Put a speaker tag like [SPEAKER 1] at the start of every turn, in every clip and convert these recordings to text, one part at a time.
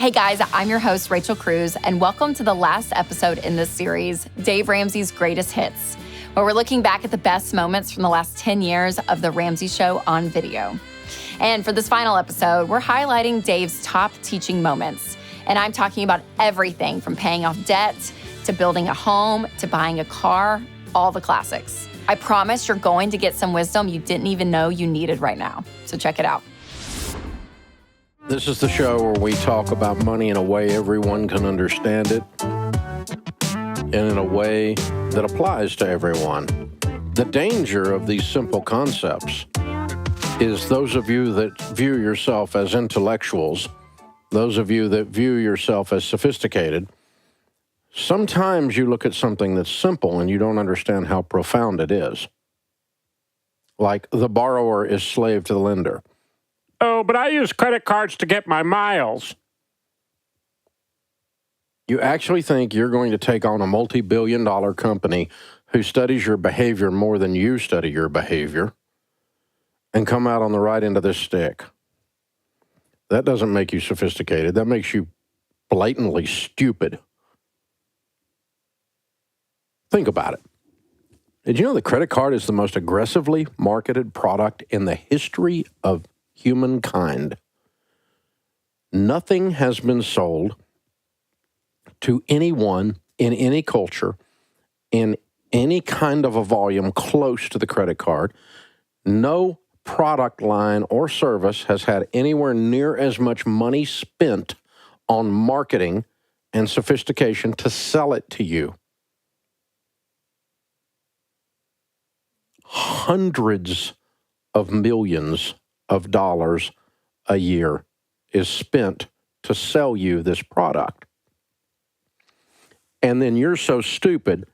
[SPEAKER 1] Hey guys, I'm your host, Rachel Cruz, and welcome to the last episode in this series, Dave Ramsey's Greatest Hits, where we're looking back at the best moments from the last 10 years of The Ramsey Show on video. And for this final episode, we're highlighting Dave's top teaching moments. And I'm talking about everything from paying off debt, to building a home, to buying a car, all the classics. I promise you're going to get some wisdom you didn't even know you needed right now. So check it out.
[SPEAKER 2] This is the show where we talk about money in a way everyone can understand it and in a way that applies to everyone. The danger of these simple concepts is those of you that view yourself as intellectuals, those of you that view yourself as sophisticated, sometimes you look at something that's simple and you don't understand how profound it is. Like the borrower is slave to the lender.
[SPEAKER 3] Oh, but I use credit cards to get my miles.
[SPEAKER 2] You actually think you're going to take on a multi-billion-dollar company who studies your behavior more than you study your behavior and come out on the right end of this stick. That doesn't make you sophisticated. That makes you blatantly stupid. Think about it. Did you know the credit card is the most aggressively marketed product in the history of humankind? Nothing has been sold to anyone in any culture in any kind of a volume close to the credit card. No product line or service has had anywhere near as much money spent on marketing and sophistication to sell it to you. Hundreds of millions of dollars a year is spent to sell you this product. And then you're so stupid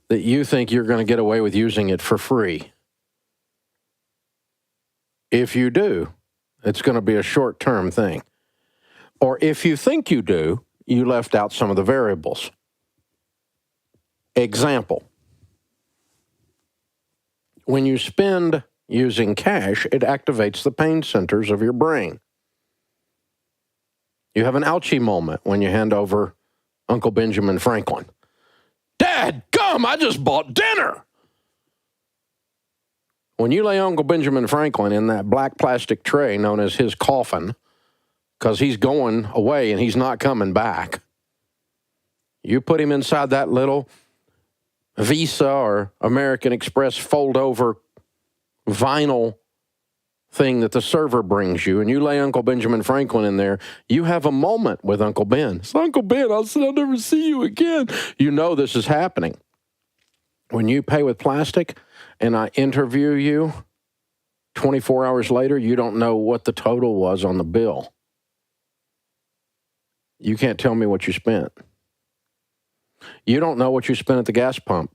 [SPEAKER 2] that you think you're going to get away with using it for free. If you do, it's going to be a short-term thing. Or if you think you do, you left out some of the variables. Example. When you spend using cash, it activates the pain centers of your brain. You have an ouchie moment when you hand over Uncle Benjamin Franklin. Dad, come, I just bought dinner. When you lay Uncle Benjamin Franklin in that black plastic tray known as his coffin, because he's going away and he's not coming back, you put him inside that little Visa or American Express fold-over vinyl thing that the server brings you, and you lay Uncle Benjamin Franklin in there, you have a moment with Uncle Ben. It's Uncle Ben, I'll never see you again. You know this is happening. When you pay with plastic and I interview you, 24 hours later, you don't know what the total was on the bill. You can't tell me what you spent. You don't know what you spent at the gas pump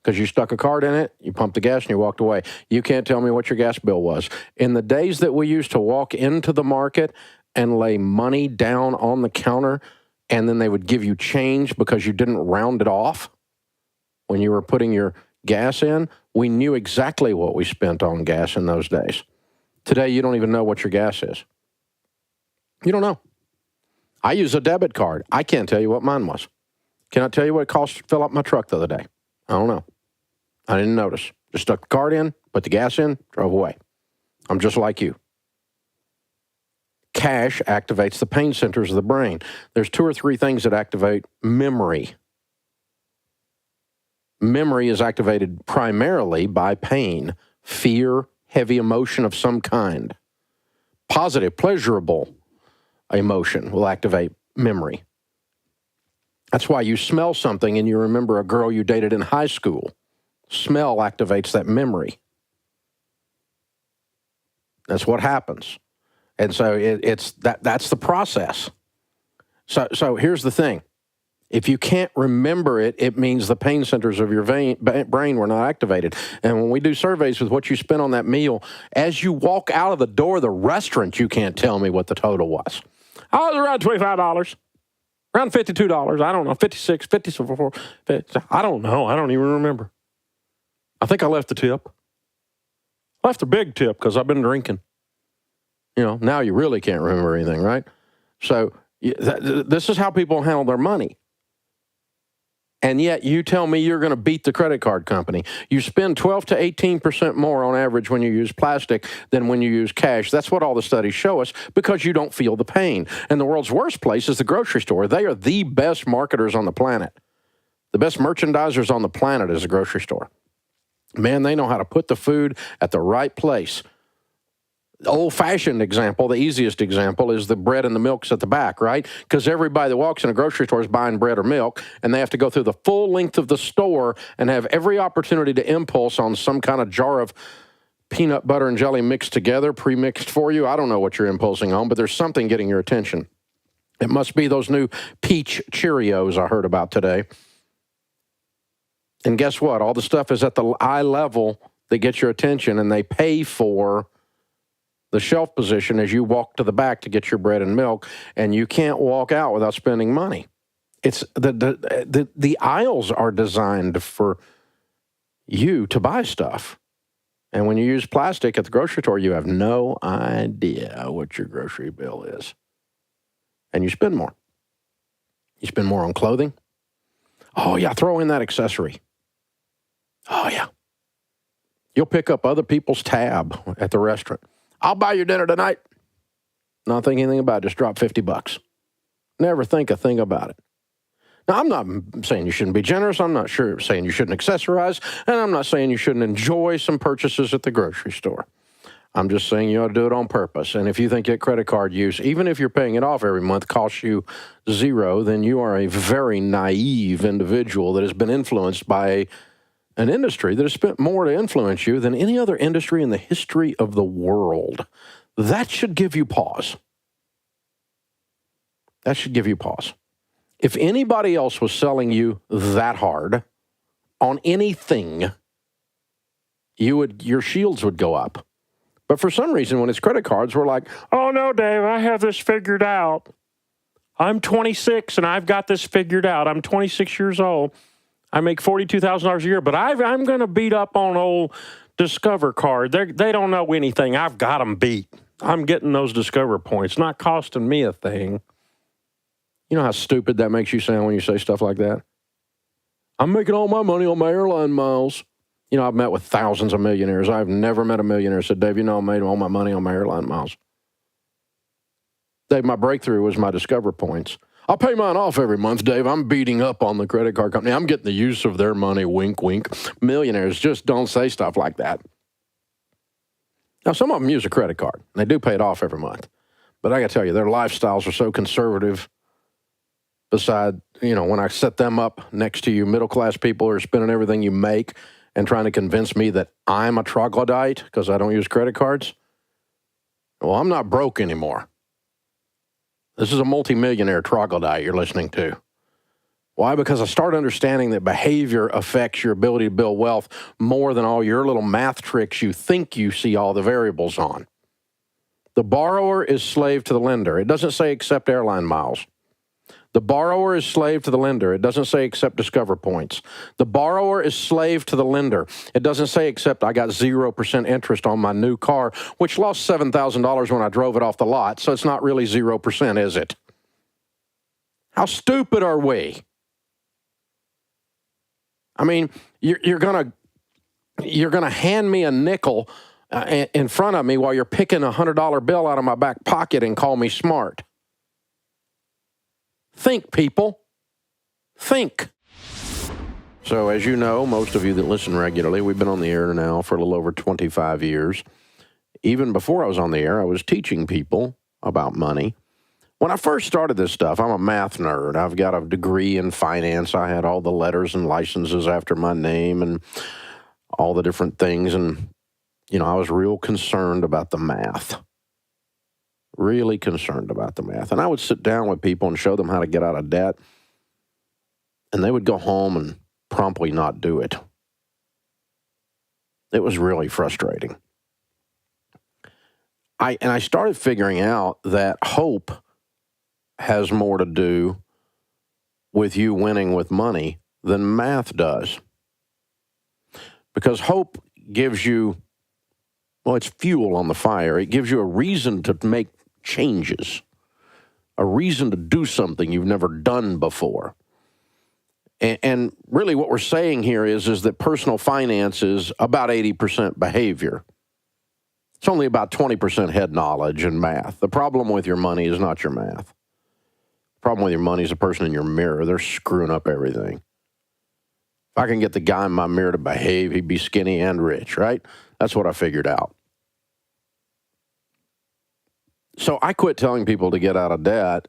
[SPEAKER 2] because you stuck a card in it, you pumped the gas, and you walked away. You can't tell me what your gas bill was. In the days that we used to walk into the market and lay money down on the counter, and then they would give you change because you didn't round it off when you were putting your gas in, we knew exactly what we spent on gas in those days. Today, you don't even know what your gas is. You don't know. I use a debit card. I can't tell you what mine was. Can I tell you what it cost to fill up my truck the other day? I don't know. I didn't notice. Just stuck the card in, put the gas in, drove away. I'm just like you. Cash activates the pain centers of the brain. There's 2 or 3 things that activate memory. Memory is activated primarily by pain, fear, heavy emotion of some kind. Positive, pleasurable emotion will activate memory. That's why you smell something and you remember a girl you dated in high school. Smell activates that memory. That's what happens. And so that's the process. So here's the thing. If you can't remember it, it means the pain centers of your brain were not activated. And when we do surveys with what you spent on that meal, as you walk out of the door of the restaurant, you can't tell me what the total was.
[SPEAKER 3] Oh, it was around $25. Around $52. I don't know. 56, 54. I don't know. I don't even remember. I think I left the tip. I left a big tip because I've been drinking. You know, now you really can't remember anything, right?
[SPEAKER 2] So this is how people handle their money. And yet you tell me you're going to beat the credit card company. You spend 12 to 18% more on average when you use plastic than when you use cash. That's what all the studies show us, because you don't feel the pain. And the world's worst place is the grocery store. They are the best marketers on the planet. The best merchandisers on the planet is the grocery store. Man, they know how to put the food at the right place. The old-fashioned example, the easiest example, is the bread and the milk's at the back, right? Because everybody that walks in a grocery store is buying bread or milk, and they have to go through the full length of the store and have every opportunity to impulse on some kind of jar of peanut butter and jelly mixed together, pre-mixed for you. I don't know what you're impulsing on, but there's something getting your attention. It must be those new peach Cheerios I heard about today. And guess what? All the stuff is at the eye level that gets your attention, and they pay for the shelf position as you walk to the back to get your bread and milk, and you can't walk out without spending money. It's the aisles are designed for you to buy stuff. And when you use plastic at the grocery store, you have no idea what your grocery bill is. And you spend more. You spend more on clothing. Oh, yeah, throw in that accessory. Oh, yeah. You'll pick up other people's tab at the restaurant. I'll buy your dinner tonight. Not think anything about it. Just drop $50. Never think a thing about it. Now, I'm not saying you shouldn't be generous. I'm not saying you shouldn't accessorize. And I'm not saying you shouldn't enjoy some purchases at the grocery store. I'm just saying you ought to do it on purpose. And if you think that credit card use, even if you're paying it off every month, costs you $0, then you are a very naive individual that has been influenced by an industry that has spent more to influence you than any other industry in the history of the world. That should give you pause. That should give you pause. If anybody else was selling you that hard on anything, your shields would go up. But for some reason, when it's credit cards, we're like, oh no, Dave, I have this figured out. I'm 26 and I've got this figured out. I'm 26 years old. I make $42,000 a year, but I'm going to beat up on old Discover card. They don't know anything. I've got them beat. I'm getting those Discover points. Not costing me a thing. You know how stupid that makes you sound when you say stuff like that? I'm making all my money on my airline miles. You know, I've met with thousands of millionaires. I've never met a millionaire who said, Dave, you know, I made all my money on my airline miles. Dave, my breakthrough was my Discover points. I'll pay mine off every month, Dave. I'm beating up on the credit card company. I'm getting the use of their money, wink, wink. Millionaires just don't say stuff like that. Now, some of them use a credit card. They do pay it off every month. But I got to tell you, their lifestyles are so conservative. Beside, you know, when I set them up next to you middle-class people who are spending everything you make and trying to convince me that I'm a troglodyte because I don't use credit cards, well, I'm not broke anymore. This is a multimillionaire troglodyte you're listening to. Why? Because I start understanding that behavior affects your ability to build wealth more than all your little math tricks you think you see all the variables on. The borrower is slave to the lender. It doesn't say accept airline miles. The borrower is slave to the lender. It doesn't say accept Discover points. The borrower is slave to the lender. It doesn't say accept I got 0% interest on my new car, which lost $7,000 when I drove it off the lot, so it's not really 0%, is it? How stupid are we? I mean, you're gonna hand me a nickel in front of me while you're picking a $100 bill out of my back pocket and call me smart. Think, people. Think. So, as you know, most of you that listen regularly, we've been on the air now for a little over 25 years. Even before I was on the air, I was teaching people about money. When I first started this stuff, I'm a math nerd. I've got a degree in finance. I had all the letters and licenses after my name and all the different things. And, you know, I was real concerned about the math. Really concerned about the math. And I would sit down with people and show them how to get out of debt. And they would go home and promptly not do it. It was really frustrating. I started figuring out that hope has more to do with you winning with money than math does. Because hope gives you, well, it's fuel on the fire. It gives you a reason to make changes. a reason to do something you've never done before. And really what we're saying here is that personal finance is about 80% behavior. It's only about 20% head knowledge and math. The problem with your money is not your math. The problem with your money is the person in your mirror. They're screwing up everything. If I can get the guy in my mirror to behave, he'd be skinny and rich, right? That's what I figured out. So I quit telling people to get out of debt,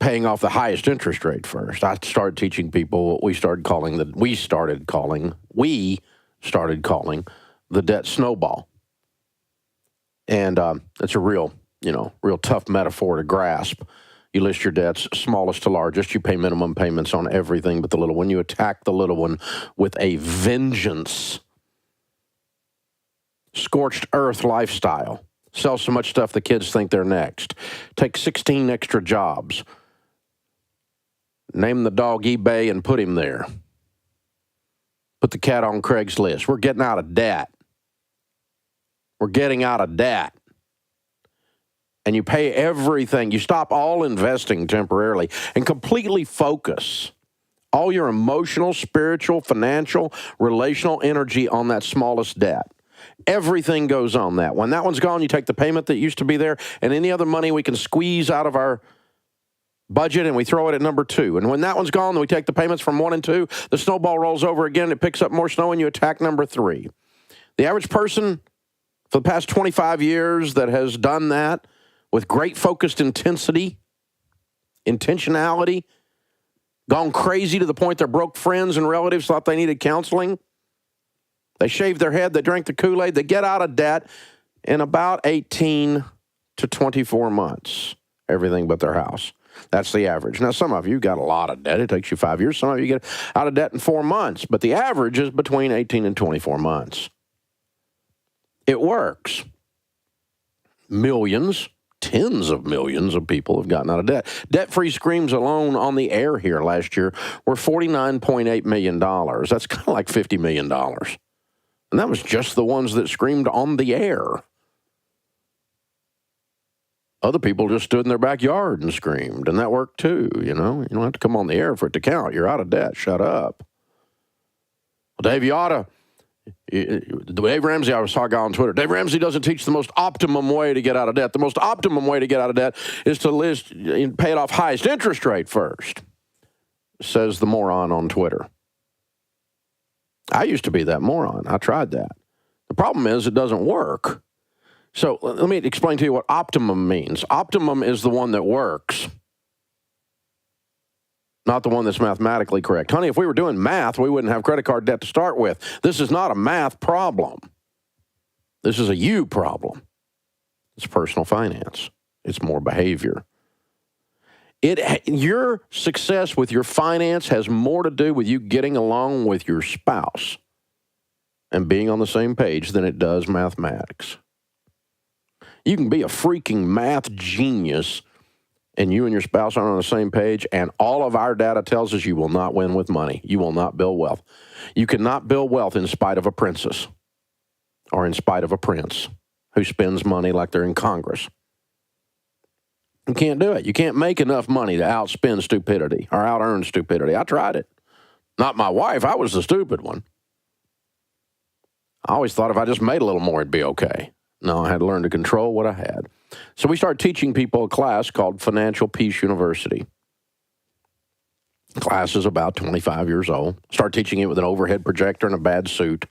[SPEAKER 2] paying off the highest interest rate first. I started teaching people what we started calling the debt snowball. And it's a real tough metaphor to grasp. You list your debts, smallest to largest. You pay minimum payments on everything but the little one. You attack the little one with a vengeance. Scorched earth lifestyle. Sell so much stuff the kids think they're next. Take 16 extra jobs. Name the dog eBay and put him there. Put the cat on Craigslist. We're getting out of debt. We're getting out of debt. And you pay everything. You stop all investing temporarily and completely focus all your emotional, spiritual, financial, relational energy on that smallest debt. Everything goes on that. When that one's gone, you take the payment that used to be there and any other money we can squeeze out of our budget and we throw it at number 2. And when that one's gone, then we take the payments from 1 and 2. The snowball rolls over again. It picks up more snow and you attack number 3. The average person for the past 25 years that has done that with great focused intensity, intentionality, gone crazy to the point their broke friends and relatives thought they needed counseling. They shaved their head, they drank the Kool-Aid, they get out of debt in about 18 to 24 months, everything but their house. That's the average. Now, some of you got a lot of debt. It takes you 5 years. Some of you get out of debt in 4 months, but the average is between 18 and 24 months. It works. Millions, tens of millions of people have gotten out of debt. Debt-free screams alone on the air here last year were $49.8 million. That's kind of like $50 million. And that was just the ones that screamed on the air. Other people just stood in their backyard and screamed, and that worked too, you know. You don't have to come on the air for it to count. You're out of debt. Shut up. Well, Dave, you ought to. Dave Ramsey, I saw a guy on Twitter. Dave Ramsey doesn't teach the most optimum way to get out of debt. The most optimum way to get out of debt is to pay it off highest interest rate first, says the moron on Twitter. I used to be that moron. I tried that. The problem is it doesn't work. So let me explain to you what optimum means. Optimum is the one that works, not the one that's mathematically correct. Honey, if we were doing math, we wouldn't have credit card debt to start with. This is not a math problem. This is a you problem. It's personal finance. It's more behavior. Your success with your finance has more to do with you getting along with your spouse and being on the same page than it does mathematics. You can be a freaking math genius and you and your spouse aren't on the same page, and all of our data tells us you will not win with money. You will not build wealth. You cannot build wealth in spite of a princess or in spite of a prince who spends money like they're in Congress. You can't do it. You can't make enough money to outspend stupidity or out-earn stupidity. I tried it. Not my wife. I was the stupid one. I always thought if I just made a little more, it'd be okay. No, I had to learn to control what I had. So we started teaching people a class called Financial Peace University. The class is about 25 years old. Started teaching it with an overhead projector and a bad suit. It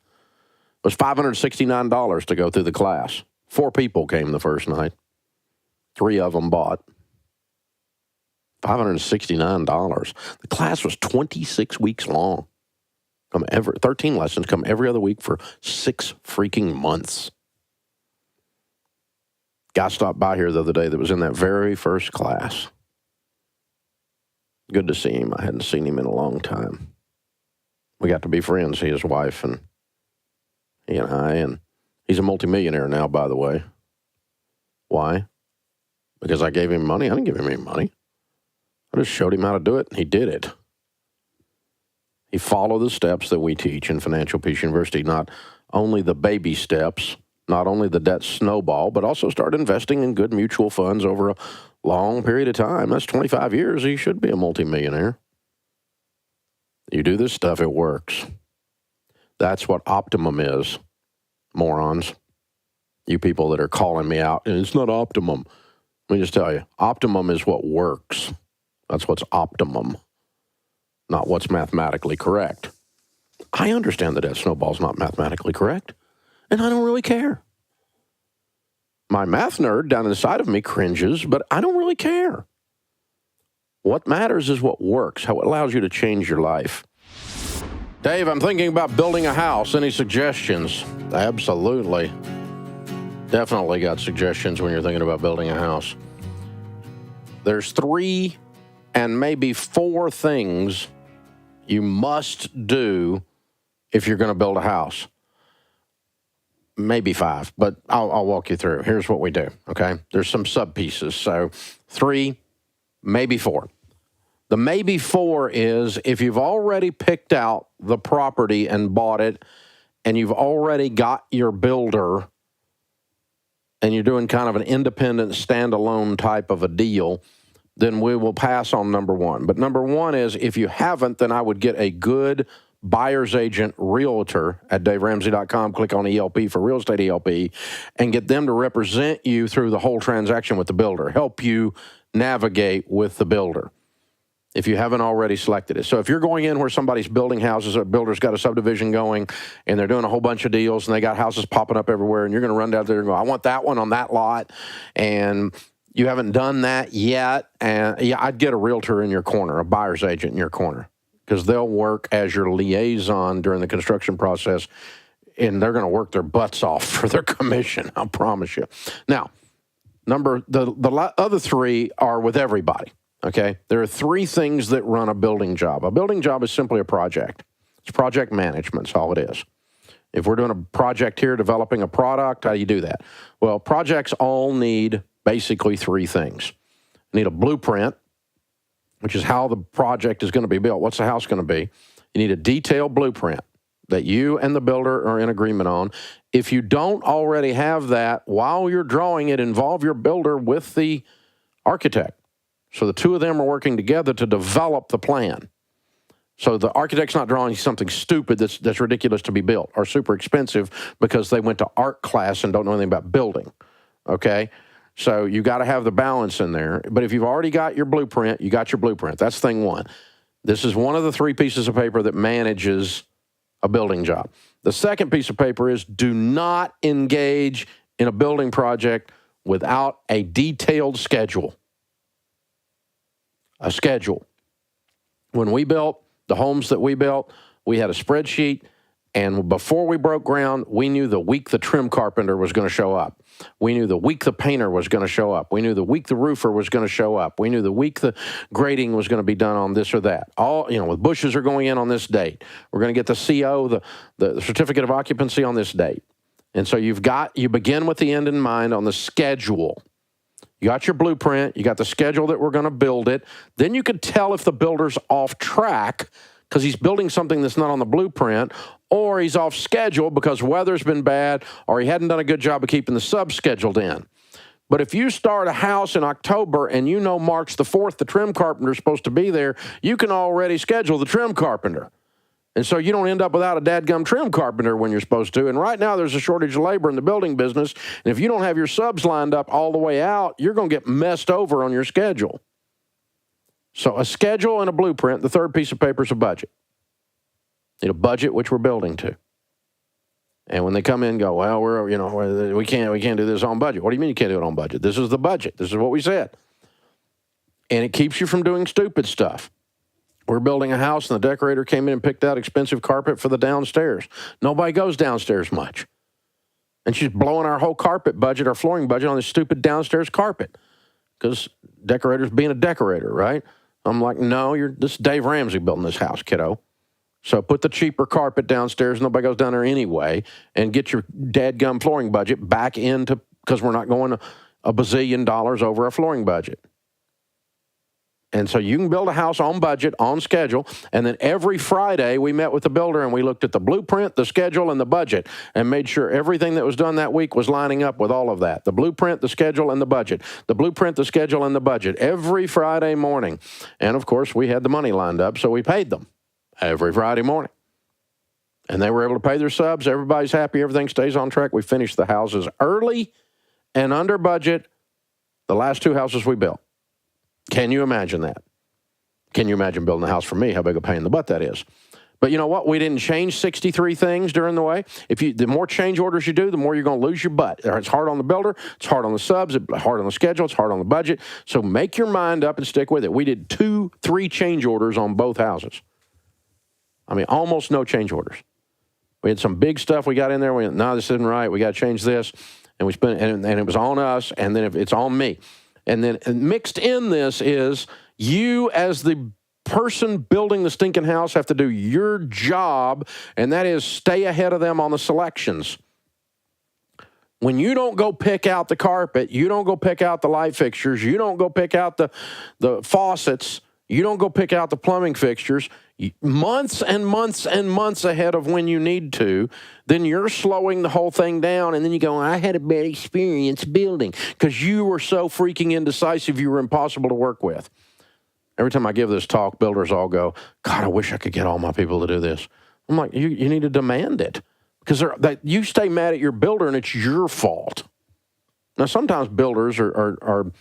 [SPEAKER 2] was $569 to go through the class. 4 people came the first night. 3 of them bought. $569. The class was 26 weeks long. 13 lessons come every other week for 6 freaking months. Guy stopped by here the other day that was in that very first class. Good to see him. I hadn't seen him in a long time. We got to be friends, he, his wife, and he and I, and he's a multimillionaire now, by the way. Why? Because I gave him money? I didn't give him any money. I just showed him how to do it, and he did it. He followed the steps that we teach in Financial Peace University, not only the baby steps, not only the debt snowball, but also start investing in good mutual funds over a long period of time. That's 25 years. You should be a multimillionaire. You do this stuff, it works. That's what optimum is, morons. You people that are calling me out, and it's not optimum. Let me just tell you, optimum is what works. That's what's optimum, not what's mathematically correct. I understand the debt snowball's not mathematically correct, and I don't really care. My math nerd down inside of me cringes, but I don't really care. What matters is what works, how it allows you to change your life. Dave, I'm thinking about building a house. Any suggestions? Absolutely. Definitely got suggestions when you're thinking about building a house. There's 3 and maybe 4 things you must do if you're going to build a house. Maybe 5, but I'll walk you through. Here's what we do, okay? There's some sub-pieces. So 3, maybe 4. The maybe 4 is if you've already picked out the property and bought it, and you've already got your builder, and you're doing kind of an independent, standalone type of a deal, then we will pass on number 1. But number 1 is if you haven't, then I would get a good buyer's agent realtor at DaveRamsey.com. Click on ELP for real estate ELP and get them to represent you through the whole transaction with the builder, help you navigate with the builder if you haven't already selected it. So if you're going in where somebody's building houses, a builder's got a subdivision going, and they're doing a whole bunch of deals, and they got houses popping up everywhere, and you're going to run down there and go, I want that one on that lot, and you haven't done that yet, and yeah, I'd get a realtor in your corner, a buyer's agent in your corner, because they'll work as your liaison during the construction process, and they're going to work their butts off for their commission, I promise you. Now, the other 3 are with everybody. Okay, there are 3 things that run a building job. A building job is simply a project. It's project management, that's all it is. If we're doing a project here, developing a product, how do you do that? Well, projects all need basically 3 things. You need a blueprint, which is how the project is going to be built. What's the house going to be? You need a detailed blueprint that you and the builder are in agreement on. If you don't already have that, while you're drawing it, involve your builder with the architect. So the 2 of them are working together to develop the plan. So the architect's not drawing something stupid that's ridiculous to be built or super expensive because they went to art class and don't know anything about building, okay? So you got to have the balance in there. But if you've already got your blueprint, you got your blueprint. That's thing 1. This is one of the 3 pieces of paper that manages a building job. The second piece of paper is do not engage in a building project without a detailed schedule. A schedule. When we built the homes that we built, we had a spreadsheet, and before we broke ground, we knew the week the trim carpenter was going to show up. We knew the week the painter was going to show up. We knew the week the roofer was going to show up. We knew the week the grading was going to be done on this or that. All, with bushes are going in on this date. We're going to get the CO, the certificate of occupancy on this date. And so you begin with the end in mind on the schedule. You got your blueprint, you got the schedule that we're going to build it. Then you could tell if the builder's off track because he's building something that's not on the blueprint, or he's off schedule because weather's been bad, or he hadn't done a good job of keeping the subs scheduled in. But if you start a house in October and you know March the 4th, the trim carpenter is supposed to be there, you can already schedule the trim carpenter. And so you don't end up without a dadgum trim carpenter when you're supposed to. And right now there's a shortage of labor in the building business. And if you don't have your subs lined up all the way out, you're going to get messed over on your schedule. So a schedule and a blueprint. The 3rd piece of paper is a budget. You need a budget, which we're building to. And when they come in and go, well, we can't do this on budget. What do you mean you can't do it on budget? This is the budget. This is what we said. And it keeps you from doing stupid stuff. We're building a house, and the decorator came in and picked out expensive carpet for the downstairs. Nobody goes downstairs much. And she's blowing our whole carpet budget, our flooring budget, on this stupid downstairs carpet. Because decorator's being a decorator, right? I'm like, no, this is Dave Ramsey building this house, kiddo. So put the cheaper carpet downstairs, nobody goes down there anyway, and get your dadgum flooring budget back into, because we're not going a bazillion dollars over our flooring budget. And so you can build a house on budget, on schedule. And then every Friday we met with the builder and we looked at the blueprint, the schedule, and the budget and made sure everything that was done that week was lining up with all of that. The blueprint, the schedule, and the budget. The blueprint, the schedule, and the budget every Friday morning. And of course, we had the money lined up, so we paid them every Friday morning. And they were able to pay their subs. Everybody's happy. Everything stays on track. We finished the houses early and under budget, the last 2 houses we built. Can you imagine that? Can you imagine building a house for me? How big a pain in the butt that is. But you know what? We didn't change 63 things during the way. The more change orders you do, the more you're going to lose your butt. It's hard on the builder. It's hard on the subs. It's hard on the schedule. It's hard on the budget. So make your mind up and stick with it. We did 2-3 change orders on both houses. I mean, almost no change orders. We had some big stuff we got in there. We went, no, this isn't right. We got to change this. And we spent, and it was on us, and then it's on me. And then mixed in this is you as the person building the stinking house have to do your job, and that is stay ahead of them on the selections. When you don't go pick out the carpet, you don't go pick out the light fixtures, you don't go pick out the faucets, you don't go pick out the plumbing fixtures, months and months and months ahead of when you need to, then you're slowing the whole thing down, and then you go, I had a bad experience building because you were so freaking indecisive you were impossible to work with. Every time I give this talk, builders all go, God, I wish I could get all my people to do this. I'm like, you need to demand it because you stay mad at your builder and it's your fault. Now, sometimes builders are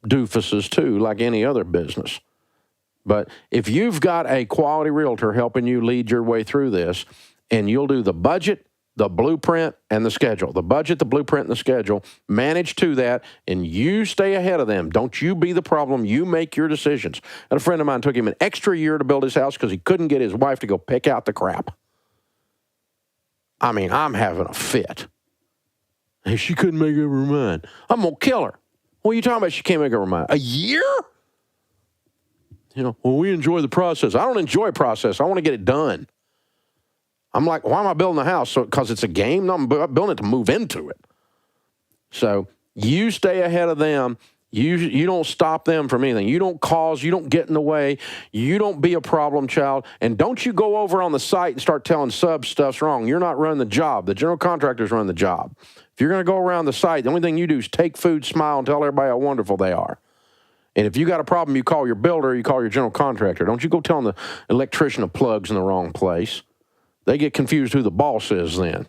[SPEAKER 2] doofuses too, like any other business. But if you've got a quality realtor helping you lead your way through this, and you'll do the budget, the blueprint, and the schedule. The budget, the blueprint, and the schedule. Manage to that, and you stay ahead of them. Don't you be the problem. You make your decisions. And a friend of mine took him an extra year to build his house because he couldn't get his wife to go pick out the crap. I mean, I'm having a fit. And she couldn't make up her mind. I'm going to kill her. What are you talking about? She can't make up her mind. A year? Well, we enjoy the process. I don't enjoy process. I want to get it done. I'm like, why am I building a house? Because it's a game? No, I'm building it to move into it. So you stay ahead of them. You don't stop them from anything. You don't get in the way. You don't be a problem child. And don't you go over on the site and start telling subs stuff's wrong. You're not running the job. The general contractors run the job. If you're going to go around the site, the only thing you do is take food, smile, and tell everybody how wonderful they are. And if you got a problem, you call your builder, you call your general contractor. Don't you go telling the electrician the plug's in the wrong place. They get confused who the boss is then.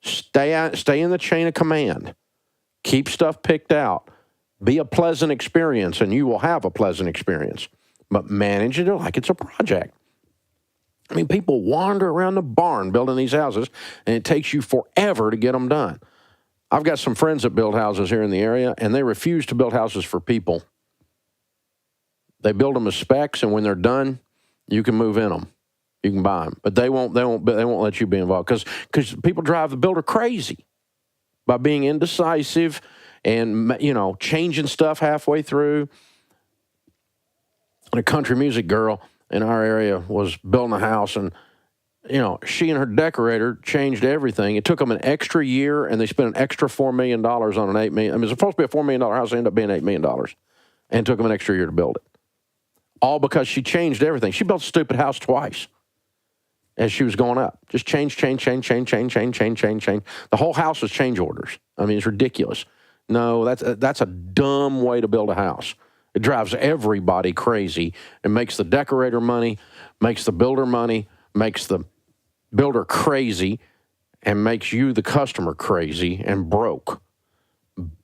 [SPEAKER 2] Stay in the chain of command. Keep stuff picked out. Be a pleasant experience, and you will have a pleasant experience. But manage it like it's a project. I mean, people wander around the barn building these houses, and it takes you forever to get them done. I've got some friends that build houses here in the area, and they refuse to build houses for people. They build them as specs, and when they're done, you can move in them. You can buy them, but they won't let you be involved because people drive the builder crazy by being indecisive and changing stuff halfway through. And a country music girl in our area was building a house, and she and her decorator changed everything. It took them an extra year, and they spent an extra $4 million on an $8 million. I mean, it was supposed to be a $4 million house. It ended up being $8 million, and it took them an extra year to build it. All because she changed everything. She built a stupid house twice as she was going up. Just change. The whole house was change orders. I mean, it's ridiculous. No, that's a dumb way to build a house. It drives everybody crazy. It makes the decorator money, makes the builder money, makes the builder crazy, and makes you, the customer, crazy and broke.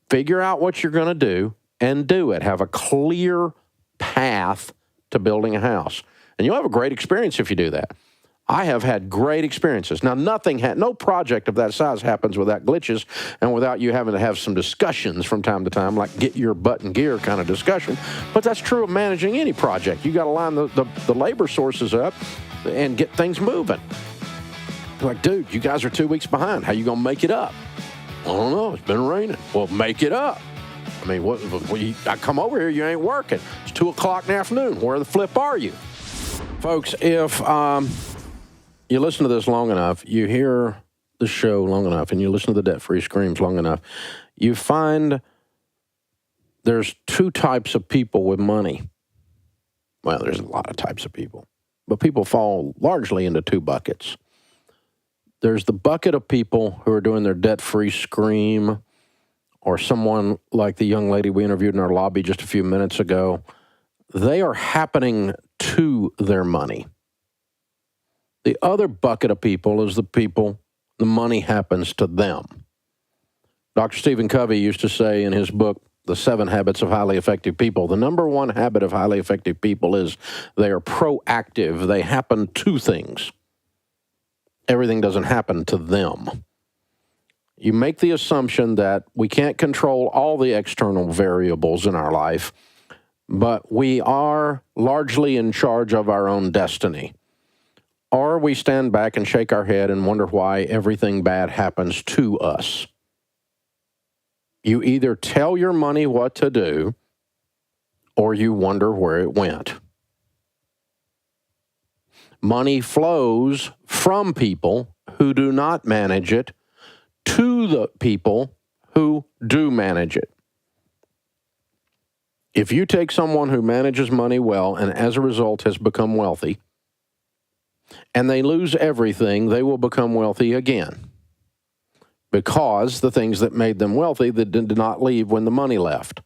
[SPEAKER 2] Figure out what you're going to do and do it. Have a clear path to building a house. And you'll have a great experience if you do that. I have had great experiences. Now, no project of that size happens without glitches and without you having to have some discussions from time to time, like get your butt in gear kind of discussion. But that's true of managing any project. You got to line the labor sources up and get things moving. Like, dude, you guys are 2 weeks behind. How you going to make it up? I don't know. It's been raining. Well, make it up. I mean, I come over here, you ain't working. It's 2 o'clock in the afternoon. Where the flip are you? Folks, if you listen to this long enough, you hear the show long enough, and you listen to the Debt Free Screams long enough, you find there's two types of people with money. Well, there's a lot of types of people, but people fall largely into two buckets. There's the bucket of people who are doing their debt-free scream, or someone like the young lady we interviewed in our lobby just a few minutes ago. They are happening to their money. The other bucket of people is the people, the money happens to them. Dr. Stephen Covey used to say in his book, The 7 Habits of Highly Effective People, the number one habit of highly effective people is they are proactive. They happen to things. Everything doesn't happen to them. You make the assumption that we can't control all the external variables in our life, but we are largely in charge of our own destiny. Or we stand back and shake our head and wonder why everything bad happens to us. You either tell your money what to do, or you wonder where it went. Money flows from people who do not manage it to the people who do manage it. If you take someone who manages money well and as a result has become wealthy, and they lose everything, they will become wealthy again. Because the things that made them wealthy that did not leave when the money left.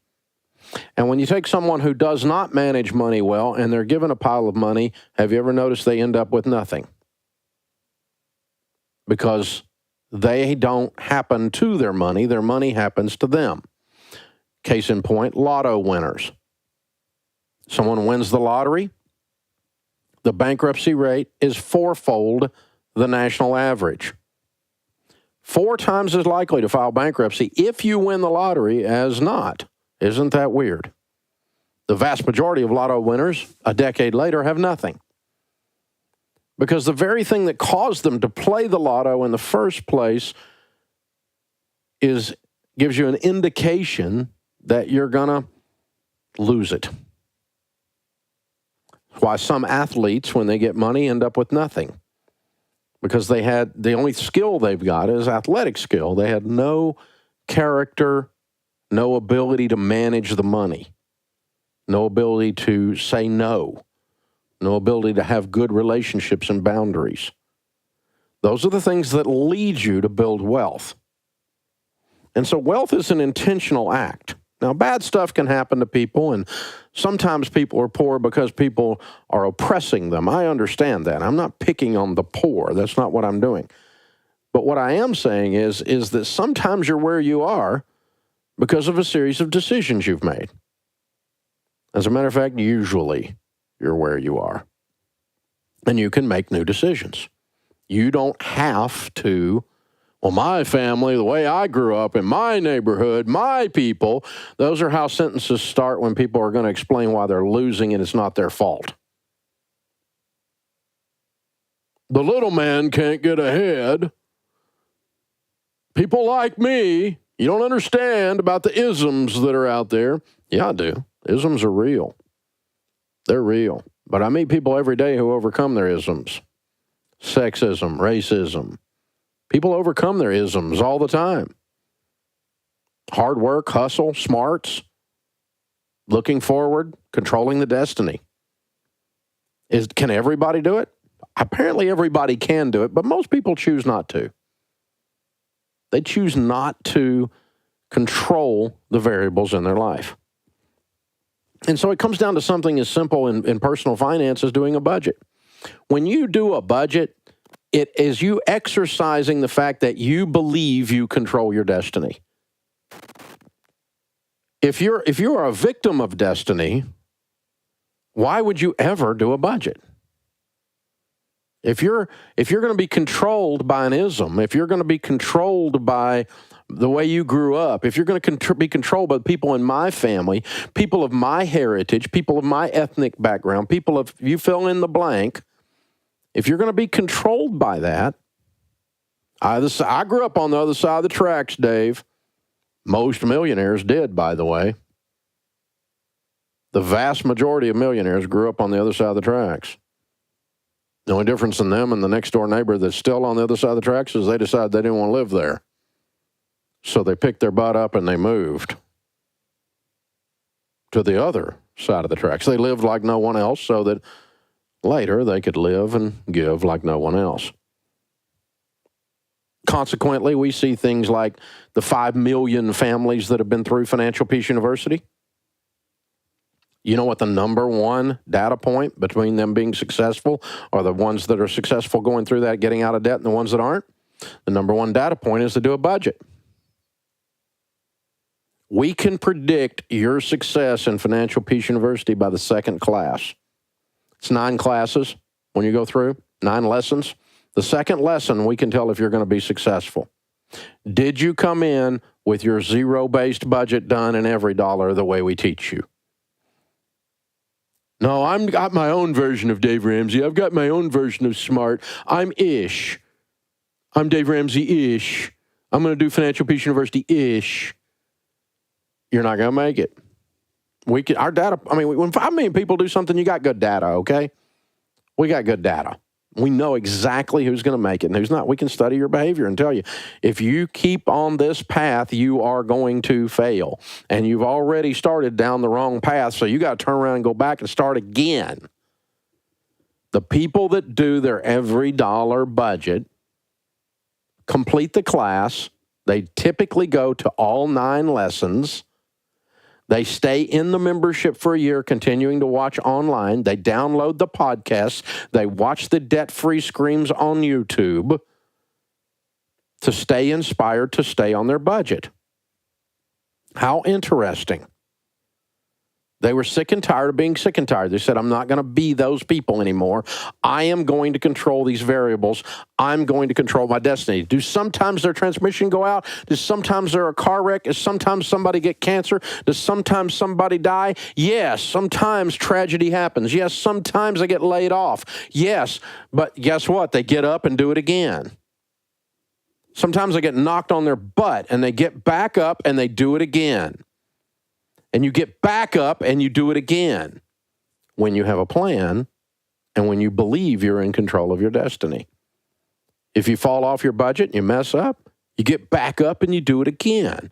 [SPEAKER 2] And when you take someone who does not manage money well and they're given a pile of money, have you ever noticed they end up with nothing? Because they don't happen to their money happens to them. Case in point, lotto winners. Someone wins the lottery, the bankruptcy rate is fourfold the national average. 4 times as likely to file bankruptcy if you win the lottery as not. Isn't that weird? The vast majority of lotto winners a decade later have nothing. Because the very thing that caused them to play the lotto in the first place gives you an indication that you're going to lose it. That's why some athletes, when they get money, end up with nothing. Because the only skill they've got is athletic skill. They had no character, no ability to manage the money, no ability to say no, no ability to have good relationships and boundaries. Those are the things that lead you to build wealth. And so wealth is an intentional act. Now, bad stuff can happen to people, and sometimes people are poor because people are oppressing them. I understand that. I'm not picking on the poor. That's not what I'm doing. But what I am saying is that sometimes you're where you are because of a series of decisions you've made. As a matter of fact, usually you're where you are. And you can make new decisions. You don't have to, well, my family, the way I grew up in my neighborhood, my people, those are how sentences start when people are going to explain why they're losing and it's not their fault. The little man can't get ahead. People like me, you don't understand about the isms that are out there. Yeah, I do. Isms are real. They're real. But I meet people every day who overcome their isms. Sexism, racism. People overcome their isms all the time. Hard work, hustle, smarts, looking forward, controlling the destiny. Can everybody do it? Apparently everybody can do it, but most people choose not to. They choose not to control the variables in their life. And so it comes down to something as simple in personal finance as doing a budget. When you do a budget, it is you exercising the fact that you believe you control your destiny. If you're a victim of destiny, why would you ever do a budget? If you're going to be controlled by an ism, if you're going to be controlled by the way you grew up, if you're going to be controlled by people in my family, people of my heritage, people of my ethnic background, people of, you fill in the blank, if you're going to be controlled by that, I grew up on the other side of the tracks, Dave. Most millionaires did, by the way. The vast majority of millionaires grew up on the other side of the tracks. The only difference in them and the next door neighbor that's still on the other side of the tracks is they decided they didn't want to live there. So they picked their butt up and they moved. to the other side of the tracks. They lived like no one else so that later they could live and give like no one else. Consequently, we see things like the 5 million families that have been through Financial Peace University. You know what the number one data point between them being successful are the ones that are successful going through that, getting out of debt, and the ones that aren't? The number one data point is to do a budget. We can predict your success in Financial Peace University by the second class. It's 9 classes when you go through, 9 lessons. The second lesson, we can tell if you're going to be successful. Did you come in with your zero-based budget done in every dollar the way we teach you? No, I've got my own version of Dave Ramsey. I've got my own version of SMART. I'm Ish. I'm Dave Ramsey-ish. I'm going to do Financial Peace University-ish. You're not going to make it. Our data, when 5 million people do something, you got good data, okay? We got good data. We know exactly who's going to make it and who's not. We can study your behavior and tell you, if you keep on this path, you are going to fail. And you've already started down the wrong path, so you got to turn around and go back and start again. The people that do their every dollar budget complete the class. They typically go to all 9 lessons. They stay in the membership for a year, continuing to watch online. They download the podcasts. They watch the debt-free screams on YouTube to stay inspired, to stay on their budget. How interesting. They were sick and tired of being sick and tired. They said, I'm not going to be those people anymore. I am going to control these variables. I'm going to control my destiny. Do sometimes their transmission go out? Does sometimes there a car wreck? Does sometimes somebody get cancer? Does sometimes somebody die? Yes, sometimes tragedy happens. Yes, sometimes they get laid off. Yes, but guess what? They get up and do it again. Sometimes they get knocked on their butt and they get back up and they do it again. And you get back up and you do it again when you have a plan and when you believe you're in control of your destiny. If you fall off your budget and you mess up, you get back up and you do it again.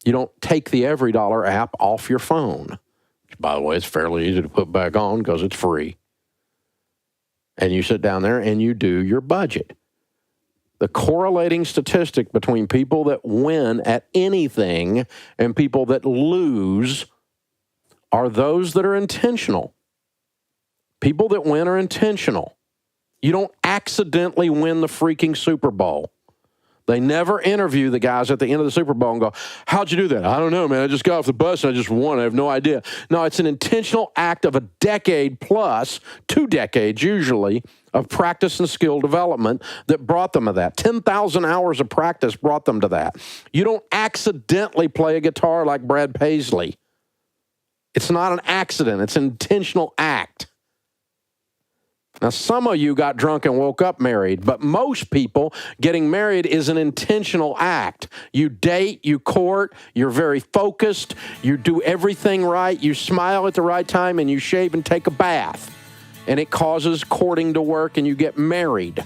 [SPEAKER 2] You don't take the Every Dollar app off your phone, which, by the way, it's fairly easy to put back on because it's free. And you sit down there and you do your budget. The correlating statistic between people that win at anything and people that lose are those that are intentional. People that win are intentional. You don't accidentally win the freaking Super Bowl. They never interview the guys at the end of the Super Bowl and go, how'd you do that? I don't know, man. I just got off the bus and I just won. I have no idea. No, it's an intentional act of a decade plus, 2 decades usually, of practice and skill development that brought them to that. 10,000 hours of practice brought them to that. You don't accidentally play a guitar like Brad Paisley. It's not an accident. It's an intentional act. Now, some of you got drunk and woke up married, but most people getting married is an intentional act. You date, you court, you're very focused, you do everything right, you smile at the right time, and you shave and take a bath. And it causes courting to work, and you get married.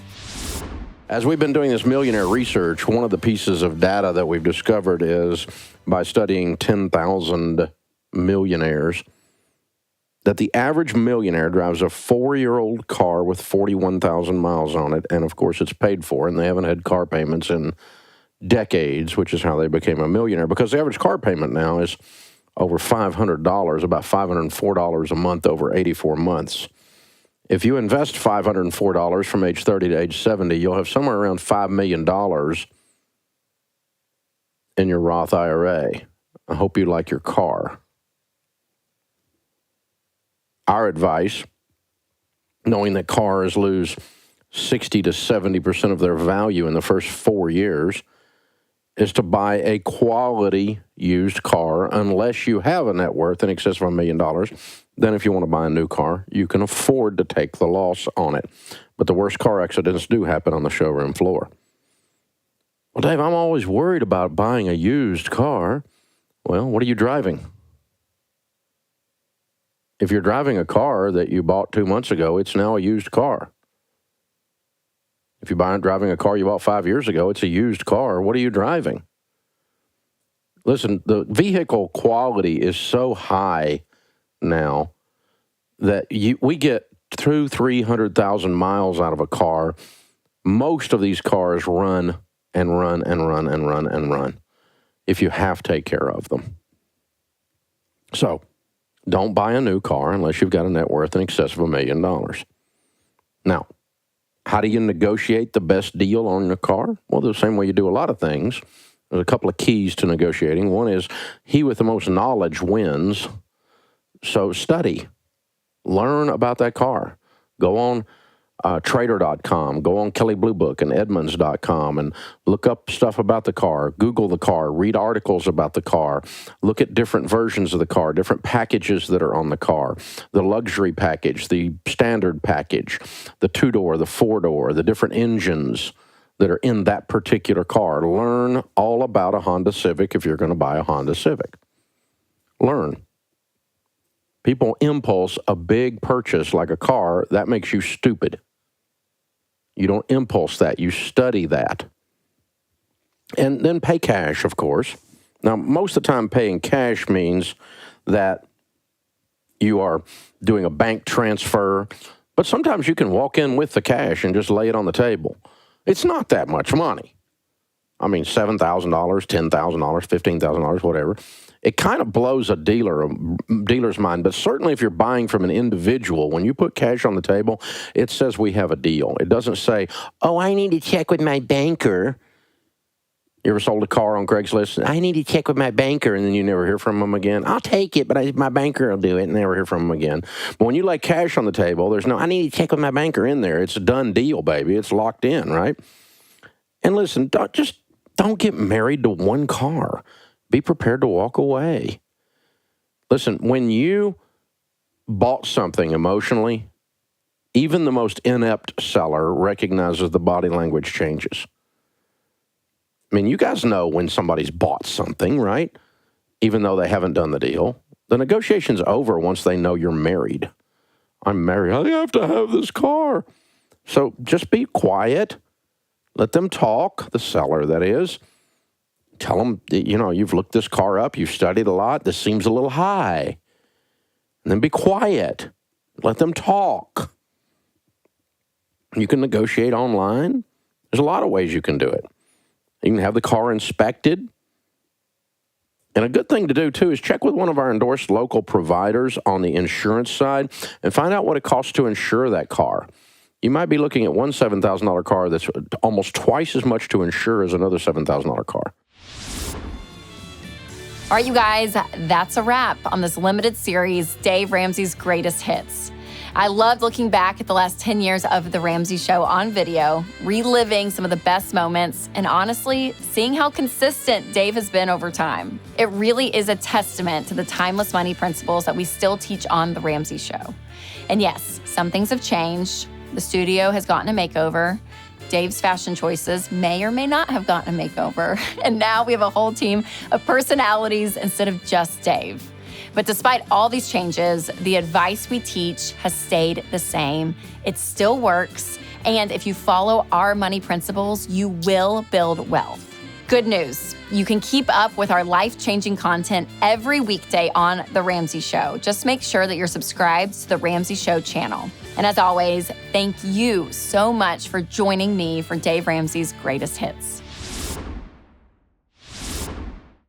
[SPEAKER 2] As we've been doing this millionaire research, one of the pieces of data that we've discovered is by studying 10,000 millionaires, that the average millionaire drives a 4-year-old car with 41,000 miles on it, and of course it's paid for, and they haven't had car payments in decades, which is how they became a millionaire, because the average car payment now is over $500, about $504 a month over 84 months. If you invest $504 from age 30 to age 70, you'll have somewhere around $5 million in your Roth IRA. I hope you like your car. Our advice, knowing that cars lose 60 to 70% of their value in the first 4 years, is to buy a quality used car unless you have a net worth in excess of $1 million. Then if you want to buy a new car, you can afford to take the loss on it. But the worst car accidents do happen on the showroom floor. Well, Dave, I'm always worried about buying a used car. Well, what are you driving? If you're driving a car that you bought 2 months ago, it's now a used car. If you're driving a car you bought 5 years ago, it's a used car. What are you driving? Listen, the vehicle quality is so high now that we get through 300,000 miles out of a car. Most of these cars run and run and run and run and run if you have to take care of them. So don't buy a new car unless you've got a net worth in excess of $1 million. Now, how do you negotiate the best deal on your car? Well, the same way you do a lot of things. There's a couple of keys to negotiating. One is he with the most knowledge wins. So study. Learn about that car. Go on Trader.com. Go on Kelley Blue Book and Edmunds.com and look up stuff about the car. Google the car. Read articles about the car. Look at different versions of the car, different packages that are on the car. The luxury package, the standard package, the two-door, the four-door, the different engines that are in that particular car. Learn all about a Honda Civic if you're going to buy a Honda Civic. Learn. People impulse a big purchase like a car. That makes you stupid. You don't impulse that. You study that. And then pay cash, of course. Now, most of the time, paying cash means that you are doing a bank transfer. But sometimes you can walk in with the cash and just lay it on the table. It's not that much money. I mean, $7,000, $10,000, $15,000, whatever. It kind of blows a dealer's mind, but certainly if you're buying from an individual, when you put cash on the table, it says we have a deal. It doesn't say, oh, I need to check with my banker. You ever sold a car on Craigslist? I need to check with my banker, and then you never hear from them again. I'll take it, but my banker will do it, and never hear from them again. But when you lay cash on the table, there's no, I need to check with my banker in there. It's a done deal, baby. It's locked in, right? And listen, don't get married to one car. Be prepared to walk away. Listen, when you bought something emotionally, even the most inept seller recognizes the body language changes. I mean, you guys know when somebody's bought something, right? Even though they haven't done the deal. The negotiation's over once they know you're married. I'm married. I have to have this car. So just be quiet. Let them talk, the seller, that is. Tell them, you've looked this car up, you've studied a lot, this seems a little high. And then be quiet. Let them talk. You can negotiate online. There's a lot of ways you can do it. You can have the car inspected. And a good thing to do, too, is check with one of our endorsed local providers on the insurance side and find out what it costs to insure that car. You might be looking at one $7,000 car that's almost twice as much to insure as another $7,000 car.
[SPEAKER 1] All right, you guys, that's a wrap on this limited series, Dave Ramsey's Greatest Hits. I loved looking back at the last 10 years of The Ramsey Show on video, reliving some of the best moments, and honestly, seeing how consistent Dave has been over time. It really is a testament to the timeless money principles that we still teach on The Ramsey Show. And yes, some things have changed. The studio has gotten a makeover. Dave's fashion choices may or may not have gotten a makeover. And now we have a whole team of personalities instead of just Dave. But despite all these changes, the advice we teach has stayed the same. It still works. And if you follow our money principles, you will build wealth. Good news, you can keep up with our life-changing content every weekday on The Ramsey Show. Just make sure that you're subscribed to The Ramsey Show channel. And as always, thank you so much for joining me for Dave Ramsey's Greatest Hits.